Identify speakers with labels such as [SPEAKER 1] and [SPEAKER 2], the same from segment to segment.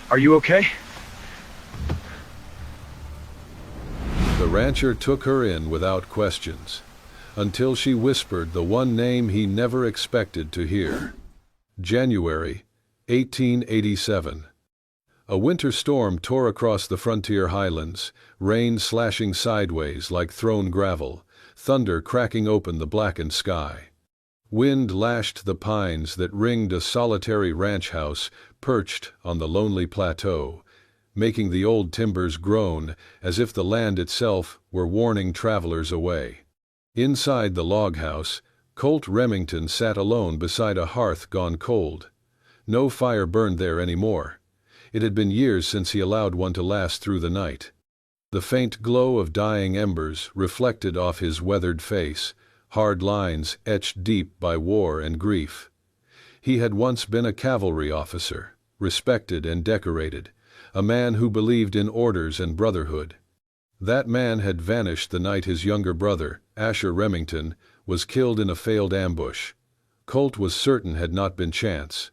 [SPEAKER 1] Are you okay?
[SPEAKER 2] The rancher took her in without questions, until she whispered the one name he never expected to hear. January 1887. A winter storm tore across the frontier highlands, rain slashing sideways like thrown gravel, thunder cracking open the blackened sky. Wind lashed the pines that ringed a solitary ranch house perched on the lonely plateau, making the old timbers groan as if the land itself were warning travelers away. Inside the log house, Colt Remington sat alone beside a hearth gone cold. No fire burned there anymore. It had been years since he allowed one to last through the night. The faint glow of dying embers reflected off his weathered face, hard lines etched deep by war and grief. He had once been a cavalry officer, respected and decorated, a man who believed in orders and brotherhood. That man had vanished the night his younger brother, Asher Remington, was killed in a failed ambush. Colt was certain had not been chance.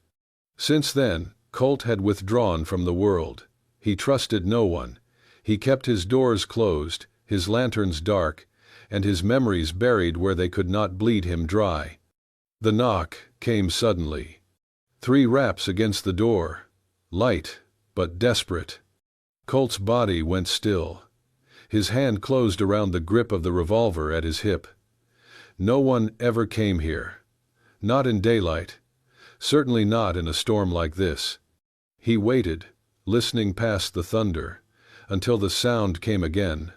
[SPEAKER 2] Since then, Colt had withdrawn from the world. He trusted no one. He kept his doors closed, his lanterns dark, and his memories buried where they could not bleed him dry. The knock came suddenly. 3 raps against the door, light but desperate. Colt's body went still. His hand closed around the grip of the revolver at his hip. No one ever came here. Not in daylight. Certainly not in a storm like this. He waited, listening past the thunder, until the sound came again.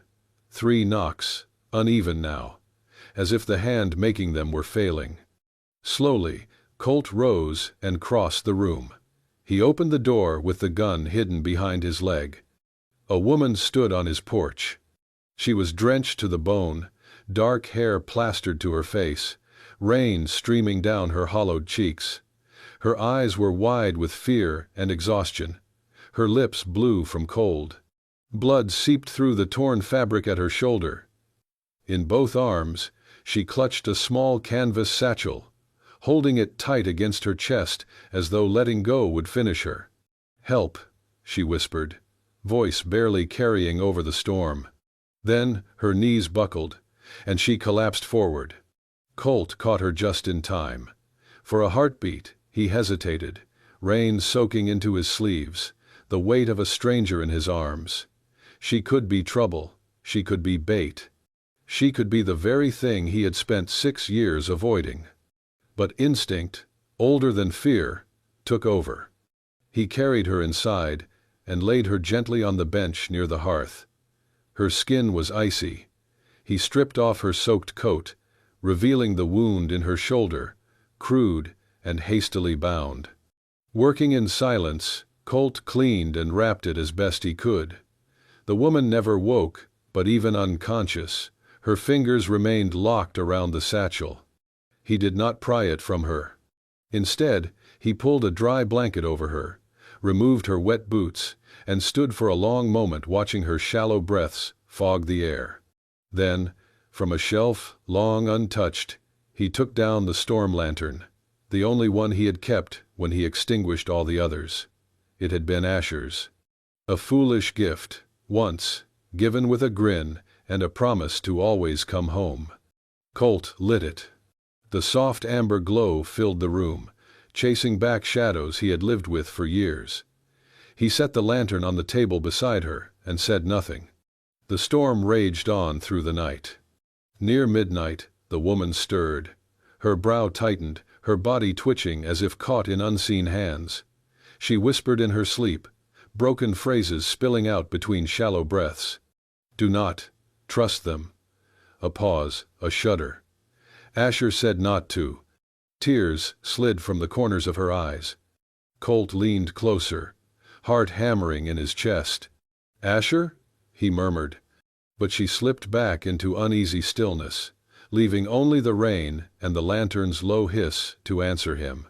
[SPEAKER 2] 3 knocks, uneven now, as if the hand making them were failing. Slowly, Colt rose and crossed the room. He opened the door with the gun hidden behind his leg. A woman stood on his porch. She was drenched to the bone, dark hair plastered to her face, rain streaming down her hollowed cheeks. Her eyes were wide with fear and exhaustion, her lips blue from cold. Blood seeped through the torn fabric at her shoulder. In both arms, she clutched a small canvas satchel, holding it tight against her chest as though letting go would finish her. "Help," she whispered, voice barely carrying over the storm. Then her knees buckled, and she collapsed forward. Colt caught her just in time. For a heartbeat, he hesitated, rain soaking into his sleeves, the weight of a stranger in his arms. She could be trouble, she could be bait. She could be the very thing he had spent 6 years avoiding. But instinct, older than fear, took over. He carried her inside and laid her gently on the bench near the hearth. Her skin was icy. He stripped off her soaked coat, revealing the wound in her shoulder, crude and hastily bound. Working in silence, Colt cleaned and wrapped it as best he could. The woman never woke, but even unconscious, her fingers remained locked around the satchel. He did not pry it from her. Instead, he pulled a dry blanket over her, removed her wet boots, and stood for a long moment watching her shallow breaths fog the air. Then, from a shelf long untouched, he took down the storm lantern, the only one he had kept when he extinguished all the others. It had been Asher's. A foolish gift, once, given with a grin and a promise to always come home. Colt lit it. The soft amber glow filled the room, chasing back shadows he had lived with for years. He set the lantern on the table beside her and said nothing. The storm raged on through the night. Near midnight, the woman stirred. Her brow tightened, her body twitching as if caught in unseen hands. She whispered in her sleep, broken phrases spilling out between shallow breaths. "Do not trust them." A pause, a shudder. Asher said not to. Tears slid from the corners of her eyes. Colt leaned closer, heart hammering in his chest. "Asher?" he murmured. But she slipped back into uneasy stillness, leaving only the rain and the lantern's low hiss to answer him.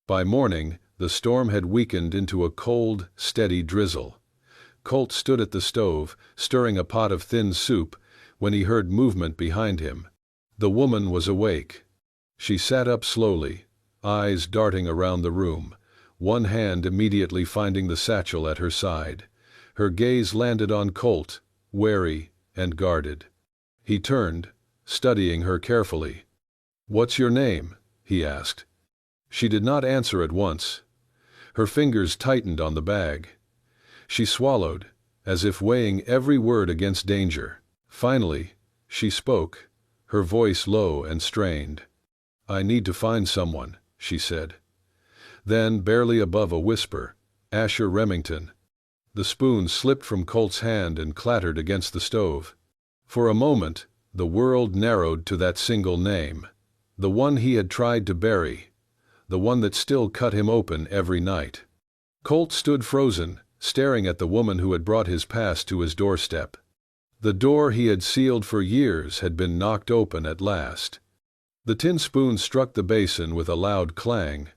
[SPEAKER 2] By morning, the storm had weakened into a cold, steady drizzle. Colt stood at the stove, stirring a pot of thin soup, when he heard movement behind him. The woman was awake. She sat up slowly, eyes darting around the room, one hand immediately finding the satchel at her side. Her gaze landed on Colt, wary and guarded. He turned, studying her carefully. "What's your name?" he asked. She did not answer at once. Her fingers tightened on the bag. She swallowed, as if weighing every word against danger. Finally, she spoke, her voice low and strained. "I need to find someone," she said. Then, barely above a whisper, "Asher Remington." The spoon slipped from Colt's hand and clattered against the stove. For a moment, the world narrowed to that single name, the one he had tried to bury, the one that still cut him open every night. Colt stood frozen, staring at the woman who had brought his past to his doorstep. The door he had sealed for years had been knocked open at last. The tin spoon struck the basin with a loud clang.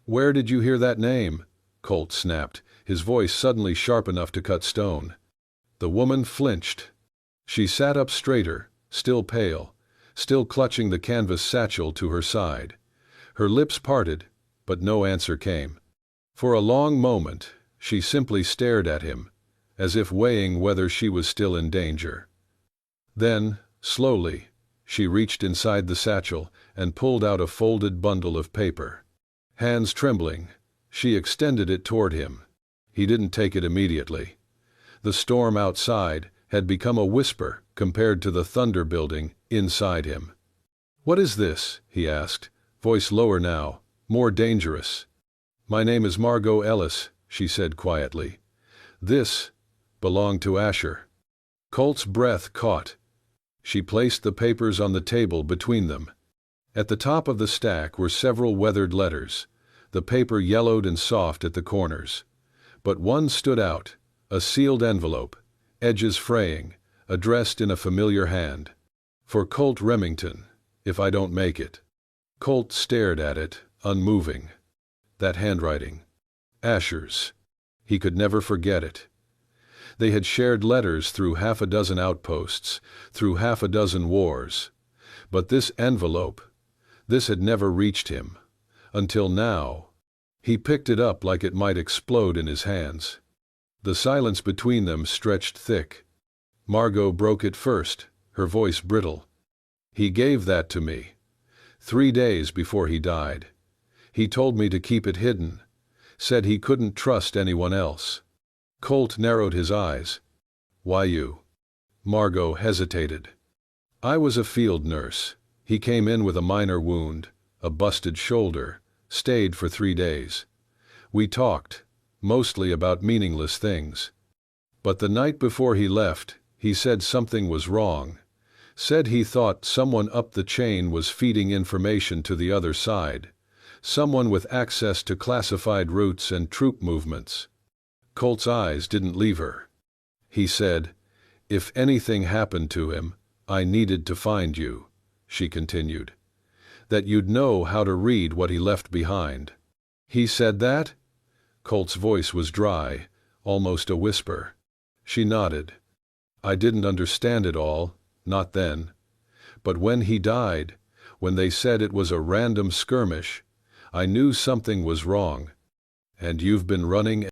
[SPEAKER 2] "Where did you hear that name?" Colt snapped, his voice suddenly sharp enough to cut stone. The woman flinched. She sat up straighter, still pale, still clutching the canvas satchel to her side. Her lips parted, but no answer came. For a long moment, she simply stared at him, as if weighing whether she was still in danger. Then, slowly, she reached inside the satchel and pulled out a folded bundle of paper. Hands trembling, she extended it toward him. He didn't take it immediately. The storm outside had become a whisper compared to the thunder building inside him. "What is this?" he asked, voice lower now, more dangerous. "My name is Margot Ellis," she said quietly. "This belonged to Asher." Colt's breath caught. She placed the papers on the table between them. At the top of the stack were several weathered letters, the paper yellowed and soft at the corners. But one stood out, a sealed envelope, edges fraying, addressed in a familiar hand. "For Colt Remington, if I don't make it." Colt stared at it, unmoving. That handwriting. Asher's. He could never forget it. They had shared letters through half a dozen outposts, through half a dozen wars. But this envelope, this had never reached him. Until now. He picked it up like it might explode in his hands. The silence between them stretched thick. Margot broke it first, her voice brittle. "He gave that to me. 3 days before he died. He told me to keep it hidden. Said he couldn't trust anyone else." Colt narrowed his eyes. "Why you?" Margot hesitated. "I was a field nurse. He came in with a minor wound, a busted shoulder, stayed for 3 days. We talked, mostly about meaningless things. But the night before he left, he said something was wrong. Said he thought someone up the chain was feeding information to the other side. Someone with access to classified routes and troop movements." Colt's eyes didn't leave her. He said, "If anything happened to him, I needed to find you," she continued. "That you'd know how to read what he left behind." "He said that?" Colt's voice was dry, almost a whisper. She nodded. "I didn't understand it all, not then. But when he died, when they said it was a random skirmish, I knew something was wrong. And you've been running